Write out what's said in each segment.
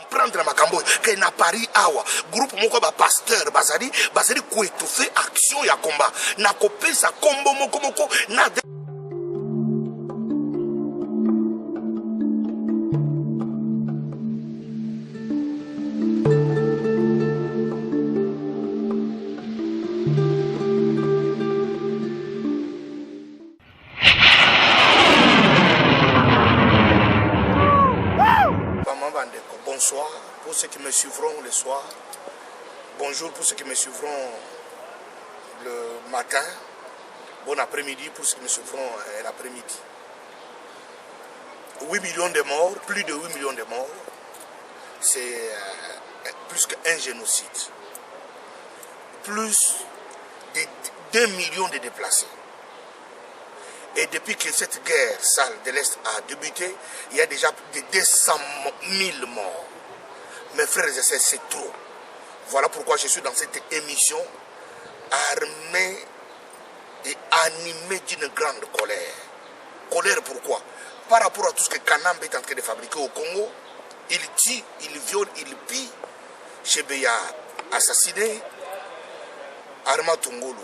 comprendre makambo que na Paris awa groupe moko ba pasteur bazali ko étouffer action ya combat na kopesa kombo moko na bonsoir pour ceux qui me suivront le soir. Bonjour pour ceux qui me suivront le matin. Bon après-midi pour ceux qui me suivront l'après-midi. 8 millions de morts, plus de 8 millions de morts. C'est plus qu'un génocide. Plus de 2 millions de déplacés. Et depuis que cette guerre sale de l'Est a débuté, il y a déjà plus de 200 000 morts. Mes frères et sœurs, c'est trop. Voilà pourquoi je suis dans cette émission armé et animé d'une grande colère. Colère pourquoi? Par rapport à tout ce que Kanambe est en train de fabriquer au Congo, il tue, il viole, il pille. Chebeya assassiné, Arma Tungulu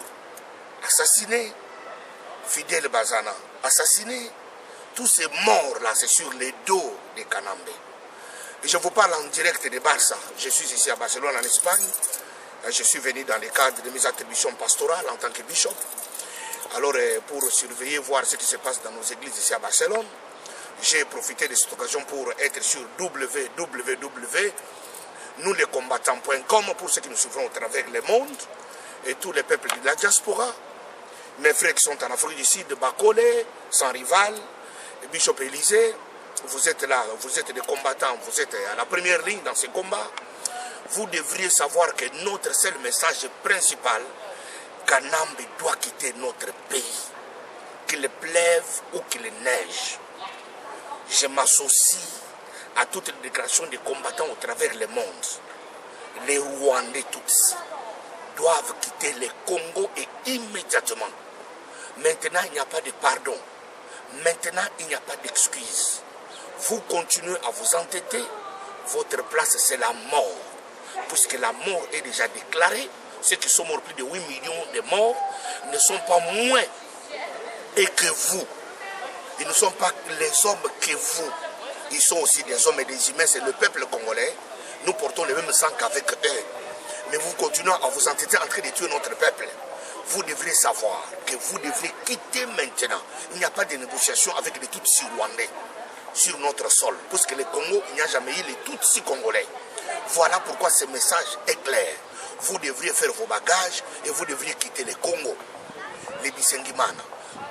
assassiné, Fidel Bazana assassiné. Tous ces morts-là, c'est sur les dos de Kanambe. Et je vous parle en direct de Barça. Je suis ici à Barcelone, en Espagne. Je suis venu dans le cadre de mes attributions pastorales en tant que bishop. Alors, pour surveiller, voir ce qui se passe dans nos églises ici à Barcelone, j'ai profité de cette occasion pour être sur www.nouslescombattants.com pour ceux qui nous suivront au travers le monde et tous les peuples de la diaspora. Mes frères qui sont en Afrique du Sud, Bakole, sans rival, Bishop Élysée, vous êtes là, vous êtes des combattants, vous êtes à la première ligne dans ces combats. Vous devriez savoir que notre seul message principal, Kanambe doit quitter notre pays, qu'il pleuve ou qu'il neige. Je m'associe à toutes les déclarations des combattants au travers le monde. Les Rwandais Tutsis doivent quitter le Congo et immédiatement. Maintenant, il n'y a pas de pardon. Maintenant, il n'y a pas d'excuse. Vous continuez à vous entêter. Votre place, c'est la mort. Puisque la mort est déjà déclarée. Ceux qui sont morts, plus de 8 millions de morts, ne sont pas moins et que vous. Ils ne sont pas les hommes que vous. Ils sont aussi des hommes et des humains. C'est le peuple congolais. Nous portons le même sang qu'avec eux. Mais vous continuez à vous entêter en train de tuer notre peuple. Vous devrez savoir que vous devrez quitter maintenant. Il n'y a pas de négociation avec les Tutsis rwandais sur notre sol. Parce que le Congo, il n'y a jamais eu les Tutsis congolais. Voilà pourquoi ce message est clair. Vous devriez faire vos bagages et vous devriez quitter le Congo. Les Bisengimana,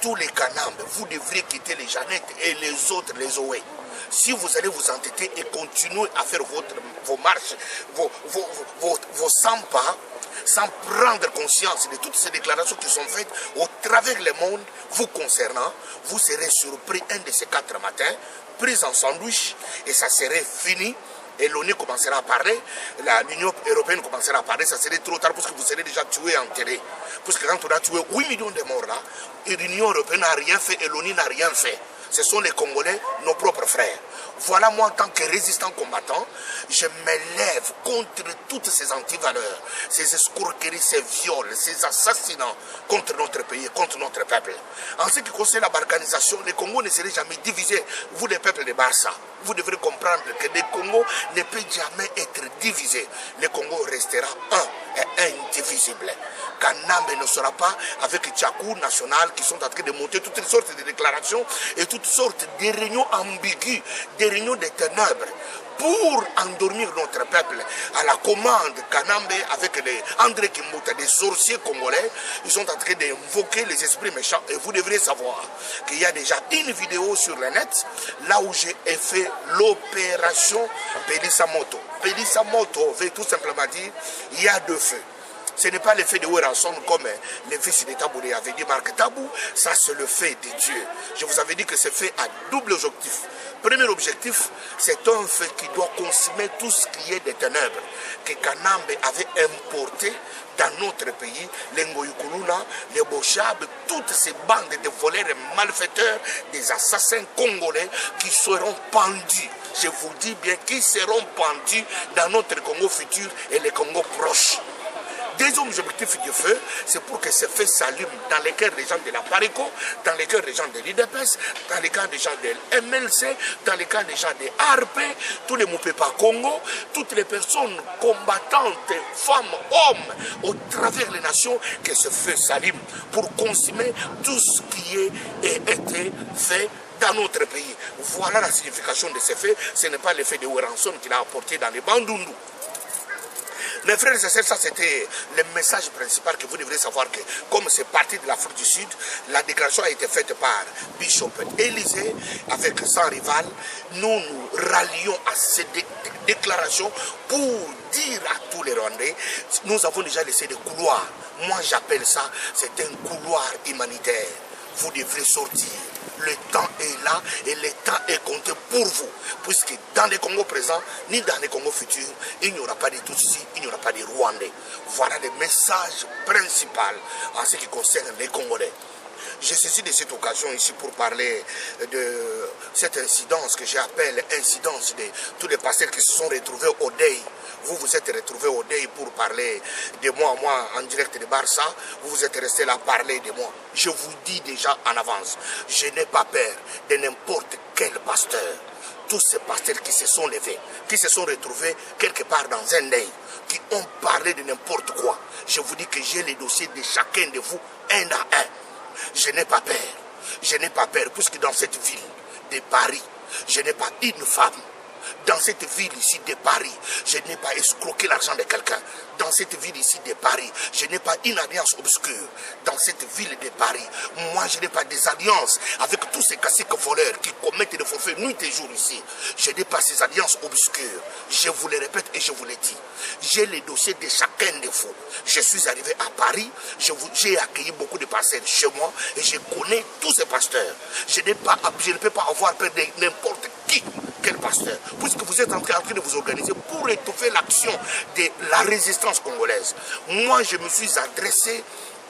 tous les Kanambe, vous devriez quitter les Jeannettes et les autres, les Oé. Si vous allez vous entêter et continuer à faire vos marches, vos 100 pas, sans prendre conscience de toutes ces déclarations qui sont faites au travers le monde, vous concernant, vous serez surpris un de ces 4 matins, pris en sandwich, et ça serait fini. Et l'ONU commencera à parler, l'Union européenne commencera à parler, ça serait trop tard parce que vous serez déjà tués, enterrés. Parce que quand on a tué 8 millions de morts là, l'Union européenne n'a rien fait et l'ONU n'a rien fait. Ce sont les Congolais, nos propres frères. Voilà, moi, en tant que résistant combattant, je m'élève contre toutes ces antivaleurs, ces escroqueries, ces viols, ces assassinats contre notre pays, contre notre peuple. En ce qui concerne la balkanisation, le Congo ne serait jamais divisé. Vous, les peuples de Barça, vous devrez comprendre que le Congo ne peut jamais être divisé. Le Congo restera un et indivisible. Kanambe ne sera pas avec Tchakou national qui sont en train de monter toutes sortes de déclarations et toutes sortes de réunions ambiguës, des réunions des ténèbres pour endormir notre peuple à la commande. Kanambe avec les André Kimbuta, des sorciers congolais, ils sont en train d'invoquer les esprits méchants. Et vous devrez savoir qu'il y a déjà une vidéo sur le net, là où j'ai fait l'opération Pelissa Moto. Pelissa Moto veut tout simplement dire il y a 2 feux. Ce n'est pas le fait de Ouéranson comme le fils de Tabou avait dit Marc Tabou, ça c'est le fait de Dieu. Je vous avais dit que c'est fait à double objectif. Premier objectif, c'est un fait qui doit consumer tout ce qui est des ténèbres que Kanambe avait importé dans notre pays, les Ngoyukuluna, les Bochab, toutes ces bandes de voleurs et malfaiteurs, des assassins congolais qui seront pendus je vous dis bien, qui seront pendus dans notre Congo futur et les Congo proches. Deuxième objectif du feu, c'est pour que ce feu s'allume dans les cœurs des gens de la Parico, dans les cœurs des gens de l'IDPS, dans les cœurs des gens de MLC, dans les cœurs des gens de ARP, tous les Moupepa Congo, toutes les personnes combattantes, femmes, hommes, au travers les nations, que ce feu s'allume pour consommer tout ce qui a été fait dans notre pays. Voilà la signification de ce fait. Ce n'est pas l'effet de Weranson qu'il a apporté dans les Bandundu. Mes frères et sœurs, ça c'était le message principal que vous devrez savoir que, comme c'est parti de l'Afrique du Sud, la déclaration a été faite par Bishop Élysée avec Sans Rival. Nous nous rallions à cette déclaration pour dire à tous les Rwandais, nous avons déjà laissé des couloirs. Moi j'appelle ça, c'est un couloir humanitaire. Vous devrez sortir. Le temps est là et le temps est compté pour vous. Puisque dans les Congos présents, ni dans les Congos futurs, il n'y aura pas de Tutsis, il n'y aura pas de Rwandais. Voilà le message principal en ce qui concerne les Congolais. Je saisis de cette occasion ici pour parler de cette incidence que j'appelle incidence de tous les pasteurs qui se sont retrouvés au deuil. Vous vous êtes retrouvés au deuil pour parler de moi en direct de Barça. Vous vous êtes restés là parler de moi. Je vous dis déjà en avance, je n'ai pas peur de n'importe quel pasteur. Tous ces pasteurs qui se sont levés, qui se sont retrouvés quelque part dans un deuil, qui ont parlé de n'importe quoi. Je vous dis que j'ai les dossiers de chacun de vous, un à un. Je n'ai pas peur. Je n'ai pas peur, puisque dans cette ville de Paris, je n'ai pas une femme. Dans cette ville ici de Paris, je n'ai pas escroqué l'argent de quelqu'un. Dans cette ville ici de Paris, je n'ai pas une alliance obscure. Dans cette ville de Paris, moi je n'ai pas des alliances avec tous ces caciques voleurs qui commettent des forfaits nuit et jour ici. Je n'ai pas ces alliances obscures. Je vous le répète et je vous le dis. J'ai les dossiers de chacun de vous. Je suis arrivé à Paris, j'ai accueilli beaucoup de pasteurs chez moi et je connais tous ces pasteurs. Je ne peux pas avoir peur de n'importe qui. Quel pasteur? Puisque vous êtes en train de vous organiser pour étouffer l'action de la résistance congolaise. Moi, je me suis adressé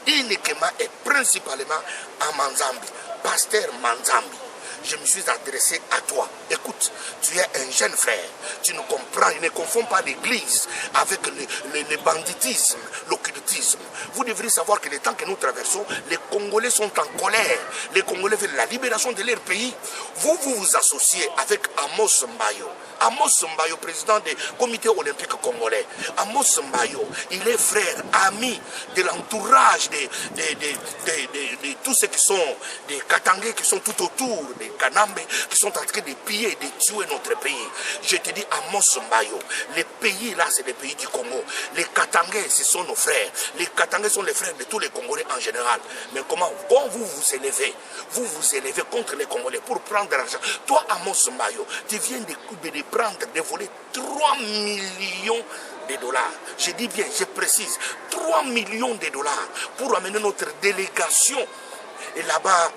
uniquement et principalement à Manzambi, pasteur Manzambi. Je me suis adressé à toi. Écoute, tu es un jeune frère. Tu ne comprends, ne confonds pas l'église avec le banditisme, l'occultisme. Vous devriez savoir que les temps que nous traversons, les Congolais sont en colère. Les Congolais veulent la libération de leur pays. Vous vous associez avec Amos Mbayo. Amos Mbayo, président du comité olympique congolais. Amos Mbayo, il est frère, ami de l'entourage de tous ceux qui sont des Katangais, qui sont tout autour des Kanambe, qui sont en train de piller et de tuer notre pays. Je te dis, Amos Mbayo, les pays là, c'est les pays du Congo. Les Katangais, ce sont nos frères. Les Katangais sont les frères de tous les Congolais en général. Mais quand vous vous élevez contre les Congolais pour prendre de l'argent. Toi, Amos Mbayo, tu viens de voler 3 millions de dollars. Je dis bien, je précise, 3 millions de dollars pour amener notre délégation et là-bas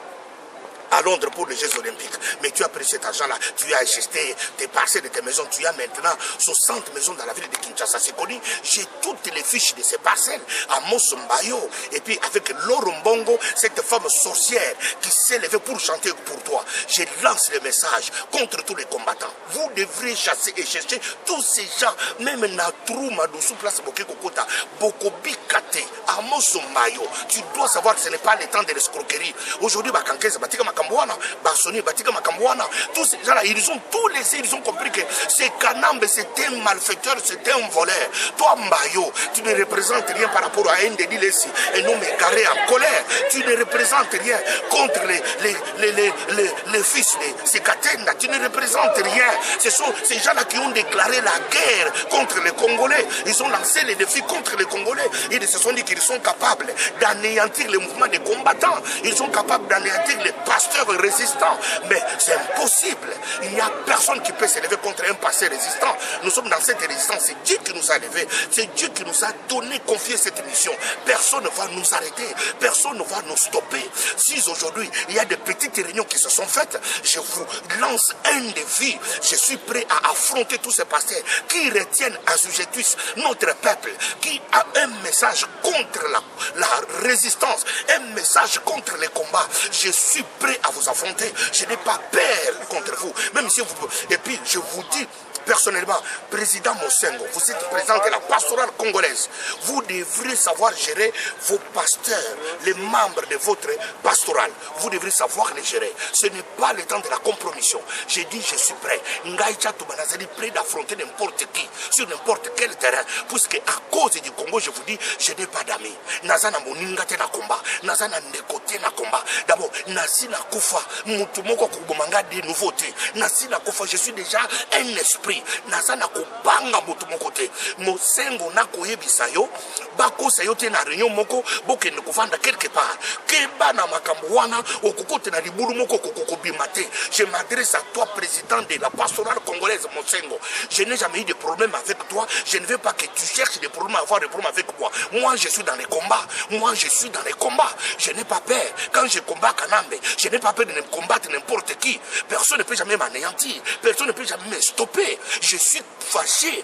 à Londres pour les Jeux Olympiques. Mais tu as pris cet argent-là, tu as acheté tes parcelles de tes maisons, tu as maintenant 60 maisons dans la ville de Kinshasa. C'est connu. J'ai toutes les fiches de ces parcelles à Mosombayo. Et puis avec Lorombongo, cette femme sorcière qui s'est levée pour chanter pour toi. Je lance le message contre tous les combattants. Vous devrez chasser et chercher tous ces gens, même Natrou, Madoussou, Place Bokekokota, Bokobi Kate, à Mosombayo. Tu dois savoir que ce n'est pas le temps de l'escroquerie. Aujourd'hui, Bakankez, Batika Makambouana, Bassoni, Batika Makambouana, tous ces gens-là, ils ont tous laissé, ils ont compris que c'est Kanambe, c'est un malfaiteur, c'est un voleur. Toi, Mbayo, tu ne représentes rien par rapport à Ndedi Lessi, et non mais carré en colère. Tu ne représentes rien contre les fils de Sekatenda. Tu ne représentes rien. Ce sont ces gens-là qui ont déclaré la guerre contre les Congolais. Ils ont lancé les défis contre les Congolais. Ils se sont dit qu'ils sont capables d'anéantir les mouvements des combattants. Ils sont capables d'anéantir les pasteurs résistants. Mais c'est impossible. Il n'y a personne qui peut s'élever contre un pasteur résistant. Nous sommes dans cette résistance. C'est Dieu qui nous a élevés. C'est Dieu qui nous a donné, confié cette mission. Personne ne va nous arrêter. Personne ne va nous stopper. Si aujourd'hui, il y a des petites réunions qui se sont faites, je vous lance un défi. Je suis prêt à affronter tous ces pasteurs qui retiennent, assujettissent notre peuple, qui a un message contre la résistance, un message contre les combats. Je suis prêt prêt à vous affronter. Je n'ai pas peur contre vous. Même si vous... Et puis, je vous dis, personnellement, président Mosengo, vous êtes président de la pastorale congolaise. Vous devrez savoir gérer vos pasteurs, les membres de votre pastorale. Vous devrez savoir les gérer. Ce n'est pas le temps de la compromission. J'ai dit, je suis prêt. Ngaïcha Toubanazali prêt d'affronter n'importe qui, sur n'importe quel terrain. Puisque à cause du Congo, je vous dis, je n'ai pas d'amis. Nazana Moningate na combat. Nazana Nekote na combat. D'abord, Nasina Koufa, Moutumoko Koubomanga des nouveautés. Nasina Koufa, je suis déjà un esprit. Nazana Koubanga Moutumokote. Mosengo na koyebisa yo. Bako sayo te na réunion moko. Boke ne koufanda quelque part. Keba na makambuana. Okokote na libulu moko kokokobimate. Je m'adresse à toi, président de la pastorale congolaise, Mosengo. Je n'ai jamais eu de problème avec toi. Je ne veux pas que tu cherches des problèmes, avoir des problèmes avec moi. Moi, je suis dans les combats. Moi, je suis dans les combats. Je n'ai pas peur. Quand je combats Kanambe, je n'ai pas peur de combattre n'importe qui. Personne ne peut jamais m'anéantir. Personne ne peut jamais me stopper. Je suis fâché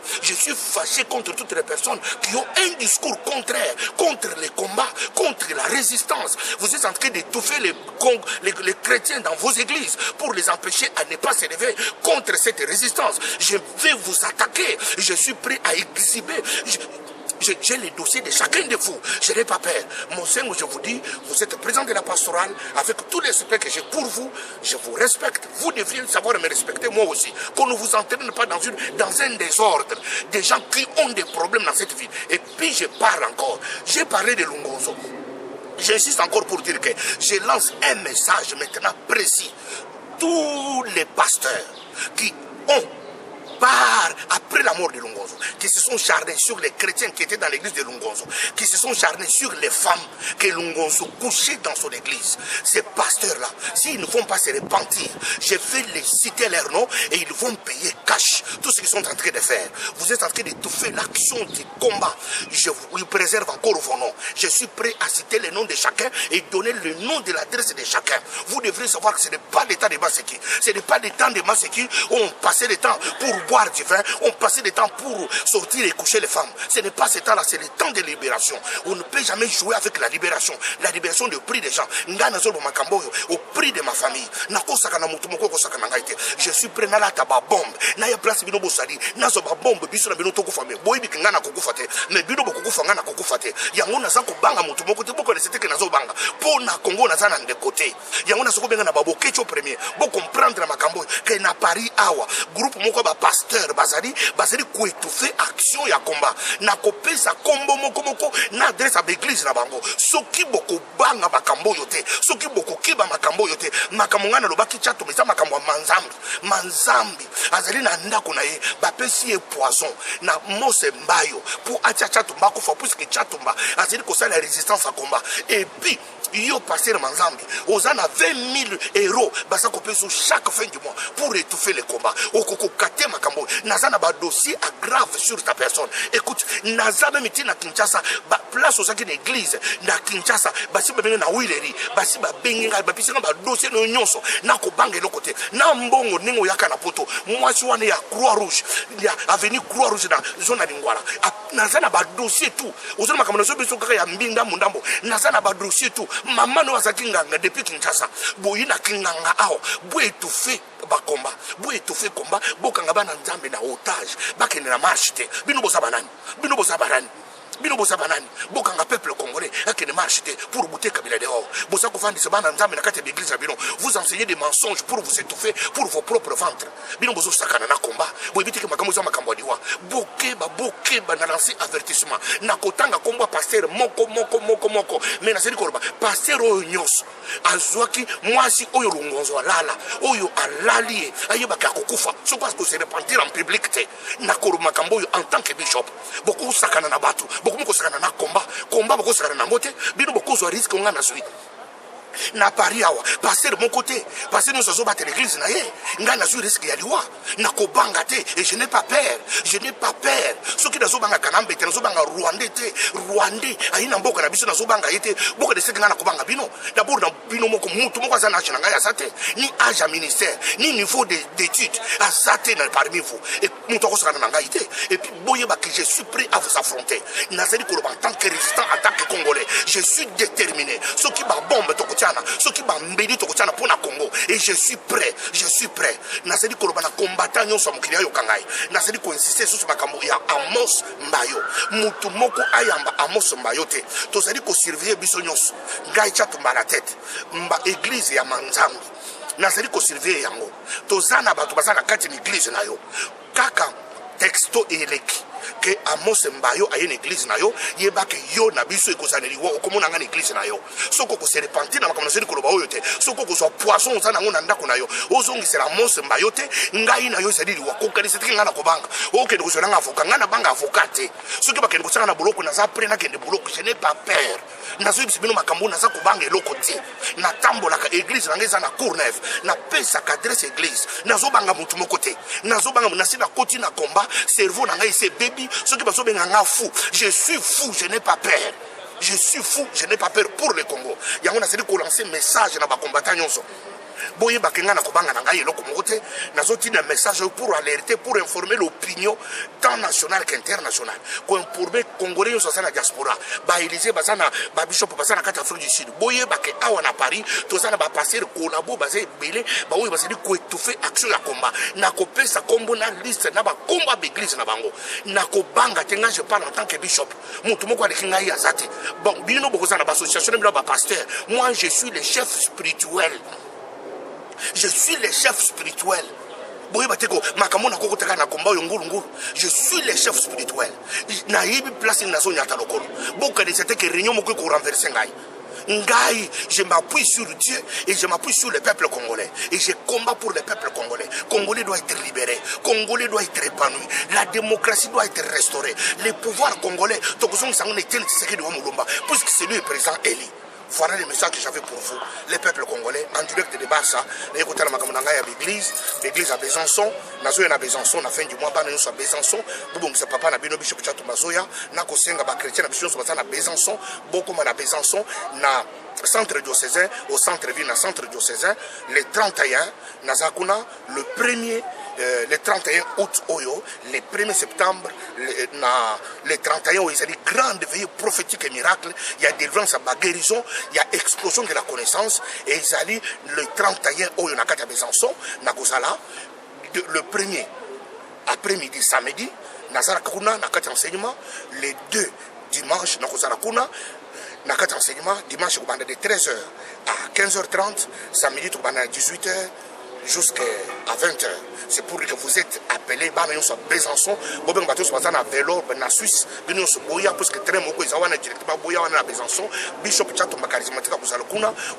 contre toutes les personnes qui ont un discours contraire, contre les combats, contre la résistance. Vous êtes en train d'étouffer les chrétiens dans vos églises pour les empêcher à ne pas s'élever contre cette résistance. Je vais vous attaquer. Je suis prêt à exhiber. J'ai les dossiers de chacun de vous. Je n'ai pas peur. Mosengo, je vous dis, vous êtes président de la pastorale. Avec tous les respects que j'ai pour vous, je vous respecte. Vous devriez savoir me respecter, moi aussi. Qu'on ne vous entraîne pas dans un désordre. Des gens qui ont des problèmes dans cette vie. Et puis je parle encore. J'ai parlé de Lungonzo. J'insiste encore pour dire que je lance un message maintenant précis. Tous les pasteurs qui ont après la mort de Lungonzo, qui se sont charnés sur les chrétiens qui étaient dans l'église de Lungonzo, qui se sont charnés sur les femmes que Lungonzo couchait dans son église. Ces pasteurs-là, s'ils ne vont pas se repentir, je vais les citer leur nom et ils vont payer cash tout ce qu'ils sont en train de faire. Vous êtes en train d'étouffer l'action du combat. Je vous préserve encore vos noms. Je suis prêt à citer les noms de chacun et donner le nom de l'adresse de chacun. Vous devrez savoir que ce n'est pas le temps de Maseki. Ce n'est pas le temps de Maseki où on passait le temps pour boire du vin, on passait le temps pour sortir et coucher les femmes. Ce n'est pas ce temps-là, c'est le temps de libération. On ne peut jamais jouer avec la libération du prix des gens. Au prix de ma famille. Je suis prêt à la tabac bombe. Naya place bino bosali. Nazo ba bombe biso na bino toko famille. Boy bikinga na kokufate. Mais bino bokufanga na kokufate. Yango na sako banga mutu moko te boko lesete ke nazo banga. Po na Congo na zana de côté. Yango na soko benga na babo kecho premier. Bo comprendre makambo que na Paris awa. Groupe moko ba pasteur bazali ko étouffer action ya combat. Na kopesa kombo moko na adresse à l'église na bango. Soki boko banga makambo yote. Soki boko kiba makambo yote. Makambo ngana lobaki chato mesa makambo manzambi. Azali na ndako na ye bapesi e poison na mose mbayo pour atia chatumba ko fa puisque chatumba azali ko sala résistance à combat. Et puis yo passer manzambi ozana 20 000 euros basa ko peso chaque fin du mois pour étouffer les combats. Okoko kate makambo nazana ba dossier aggrave sur ta personne. Écoute, nazana miti na Kinshasa ba place osaki na église na Kinshasa basi ba benga na Wileri basi ba benga ba pisina ba dossier no nyonso na ko banga le côté na mbongo ningo yaka na poto mwasi wana ya Croix Rouge ya avenue Croix Rouge na zone ya Lingwala nazana ba dossier tout ozona makambo so biso kaka ya mbinda mundambo nazana ba dossier tout maman no asaki nganga depuis Kinshasa boyi na kinganga ao bo étouffé ba combat bo étouffé combat bokanga bana nzambe na otage bakene na marche te bino bosa banani bino bosa banani bokanga peuple congolais akene marche te pour bouter Kabila dehors bosa ko fandi se bana nzambe na kati d'église bino vous enseignez des mensonges pour vous étouffer pour vos propres ventres bino bozo sakana na combat bo éviter que makambo za makambo diwa boke ba na lancer avertissement na kotanga kombo pasteur moko mais na seri korba pasteur oyo nyos azwaki mwasi oyo Lungonzo alala oyo alali ayeba ka kokufa so parce que se repentir en public te na korba makambo en tant que bishop boko sakana na batu boko sakana na combat boko sakana na mote bino boko zo risque nga na suite na Paris awa passer de mon côté passer nous zo battre l'église na ye nga na zo risque ya liwa na ko banga te et je n'ai pas peur ce qui nazo banga kanambe te nazo banga rwandais ayina mboka na biso nazo banga yete boka de sekanga na ko banga bino d'abord na bino moko mutu moko za na changa ya sate ni âge à ministère ni niveau d'études à sate na parmi vous et mutu ko sakana nga yete et puis boye ba que je suis prêt à vous affronter nazali ko en tant que résistant en tant que congolais je suis déterminé ce qui ba bombe to kotia tokotiana soki bambeli tokotiana pour na Congo et je suis prêt nasali koloba na combattant nyonso mokili ayo kangai nasali ko insister sur makambo ya Amos Mbayo mutu moko ayamba Amos Mbayo te tozali ko surveiller biso nyonso ngai chatumba la tête mba église ya manzambi nasali ko surveiller yango tozana bato basana kati ni église na yo kaka texto eleki que Amos Mbayo a une église na yo yeba ke yo na biso ekozaneli wo komona nga église na yo soko ko se repentir na makambo seri koloba oyo te soko ko so poisson ozana ngo na ndako na yo ozongisela Amos Mbayo te ngai na yo sedili wa kokali setiki nga na kobanga okende ko sonanga avocat nga na banga avocat te soki bakende ko sanga na boloko na za pre na kende boloko je n'ai pas peur na so bisibino makambo na za kobanga eloko te na tambola ka église na ngeza na Courneuve na pesa ka adresse église na zo banga mutu moko te na zo banga na sina koti na combat cerveau na ngai se baby ce qui passe bien fou. Je suis fou, je n'ai pas peur. Je suis fou, je n'ai pas peur pour le Congo. Il y a un lancé message dans les combattants. Boye bakenga na kobanga na ngai eloko mokote nazoti na message pour alerter pour informer l'opinion tant nationale qu'internationale ko informer congolais yo sana diaspora ba Élysée basana ba bishop basana kati Afrique du Sud boye bake awa na Paris tozana ba passer kolabo basé belé ba oyo basali ko étouffer action ya combat na ko pesa kombo na liste na ba komba d'église na bango na ko banga tenga je parle en tant que bishop mutu moko aleki ngai ya zate bon bino bokozana ba association na ba pasteur moi je suis le chef spirituel. Je suis le chef spirituel. Je suis le chef spirituel. Je m'appuie sur Dieu et je m'appuie sur le peuple congolais. Et je combat pour le peuple congolais. Congolais doit être libéré. Congolais doit être épanoui. La démocratie doit être restaurée. Le pouvoir congolais, puisque c'est lui le président Eli. Voilà le message que j'avais pour vous, les peuples congolais, en direct de Barça. Écoutez la makamanga ya l'église à Besançon, nazo na Besançon, na fin du mois, bana à Besançon, boubong sa papa na bino bishop chatu mazoya, na kosenga ba chrétien na bishop so na Besançon, beaucoup na Besançon, na centre diocésain, au centre-ville, na centre diocésain, le 31, Nazakuna, le 31 août, le 1er septembre, le 31, il y a des grandes veillées prophétiques et miracles, il y a délivrance à guérison, il y a explosion de la connaissance, et il y a le 31 août, il y a Besançon, le 1er après-midi, samedi, Nazara Kuna, Nakati enseignement, les 2 dimanches, Nakosara Kuna, Nakati enseignement, dimanche, de 13h à 15h30, samedi, de 18h jusqu'à 20h. C'est pour que vous êtes appelés, Besançon, Bobin Bateau, à vélo, en Suisse, Bino Boya, parce que très moko, ils ont directement Boya à Besançon, Bishop Chato Charismatique à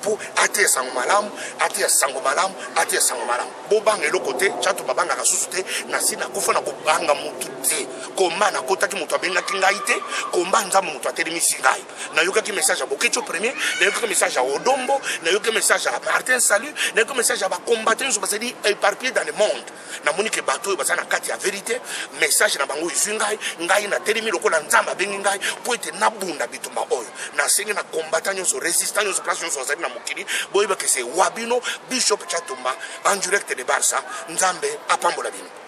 pour Até Sangomalam, Até Sangomalam, Até Sangomalam. Bobang et le côté, Chato Babanga a suscité, Nasina Koufana Bobanga Moutoute, Koma Nakota qui Moutabena Kingaïte, Koma Nzam Moutatemi Singai. Nayoka qui message à Bokecho premier, Nayoka message à Odombo, Nayoka message à Martin Salut, Nayoka message à combattre, je dit éparpillé dans le monde. Na monique bateau bazana kati ya vérité message na bango izingai ngai na telemi lokola nzamba bengi ngai po ete nabunda bitumba oyo na sengi na combattant nyonso résistant nyonso place nyonso zali na mokili boyeba ke se wabino bishop Chatumba en direct de Barça nzambe apambola bino.